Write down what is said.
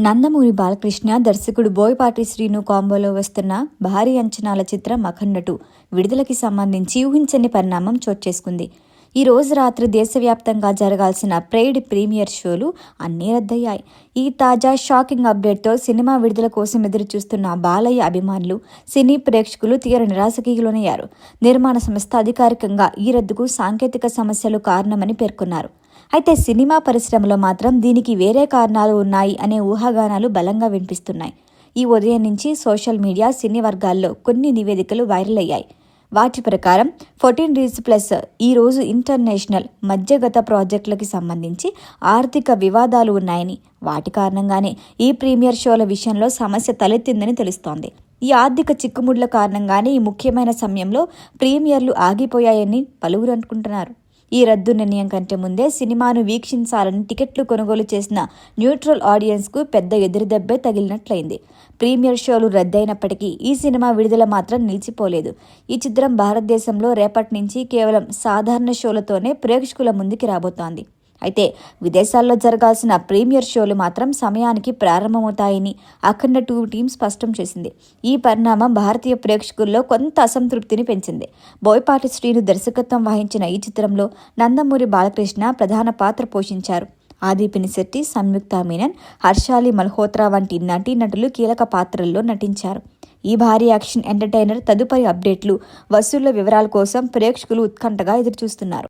నందమూరి బాలకృష్ణ, దర్శకుడు బోయపాటి శ్రీను కాంబోలో వస్తున్న భారీ అంచనాల చిత్రం అఖండ 2 విడుదలకి సంబంధించి ఊహించని పరిణామం చోటు చేసుకుంది. ఈ రోజు రాత్రి దేశవ్యాప్తంగా జరగాల్సిన పెయిడ్ ప్రీమియర్ షోలు అన్నీ రద్దయ్యాయి. ఈ తాజా షాకింగ్ అప్డేట్తో సినిమా విడుదల కోసం ఎదురుచూస్తున్న బాలయ్య అభిమానులు, సినీ ప్రేక్షకులు తీవ్ర నిరాశకి లోనయ్యారు. నిర్మాణ సంస్థ అధికారికంగా ఈ రద్దుకు సాంకేతిక సమస్యలు కారణమని పేర్కొన్నారు. అయితే సినిమా పరిశ్రమలో మాత్రం దీనికి వేరే కారణాలు ఉన్నాయి అనే ఊహాగానాలు బలంగా వినిపిస్తున్నాయి. ఈ ఉదయం నుంచి సోషల్ మీడియా, సినీ వర్గాల్లో కొన్ని నివేదికలు వైరల్ అయ్యాయి. వాటి ప్రకారం 14 Days ప్లస్ ఈ రోజు ఇంటర్నేషనల్ మధ్యగత ప్రాజెక్టులకి సంబంధించి ఆర్థిక వివాదాలు ఉన్నాయని, వాటి కారణంగానే ఈ ప్రీమియర్ షోల విషయంలో సమస్య తలెత్తిందని తెలుస్తోంది. ఈ ఆర్థిక చిక్కుముడ్ల కారణంగానే ఈ ముఖ్యమైన సమయంలో ప్రీమియర్లు ఆగిపోయాయని పలువురు అనుకుంటున్నారు. ఈ రద్దు నిర్ణయం కంటే ముందే సినిమాను వీక్షించాలని టికెట్లు కొనుగోలు చేసిన న్యూట్రల్ ఆడియన్స్కు పెద్ద ఎదురుదెబ్బే తగిలినట్లయింది. ప్రీమియర్ షోలు రద్దయినప్పటికీ ఈ సినిమా విడుదల మాత్రం నిలిచిపోలేదు. ఈ చిత్రం భారతదేశంలో రేపటి నుంచి కేవలం సాధారణ షోలతోనే ప్రేక్షకుల ముందుకి రాబోతోంది. అయితే విదేశాల్లో జరగాల్సిన ప్రీమియర్ షోలు మాత్రం సమయానికి ప్రారంభమవుతాయని అఖండ 2 టీం స్పష్టం చేసింది. ఈ పరిణామం భారతీయ ప్రేక్షకుల్లో కొంత అసంతృప్తిని పెంచింది. బోయపాటి శ్రీను దర్శకత్వం వహించిన ఈ చిత్రంలో నందమూరి బాలకృష్ణ ప్రధాన పాత్ర పోషించారు. ఆది పినిశెట్టి, సంయుక్త మీనన్, హర్షాలి మల్హోత్రా వంటి నటీనటులు కీలక పాత్రల్లో నటించారు. ఈ భారీ యాక్షన్ ఎంటర్టైనర్ తదుపరి అప్డేట్లు, వసూళ్ల వివరాల కోసం ప్రేక్షకులు ఉత్కంఠగా ఎదురుచూస్తున్నారు.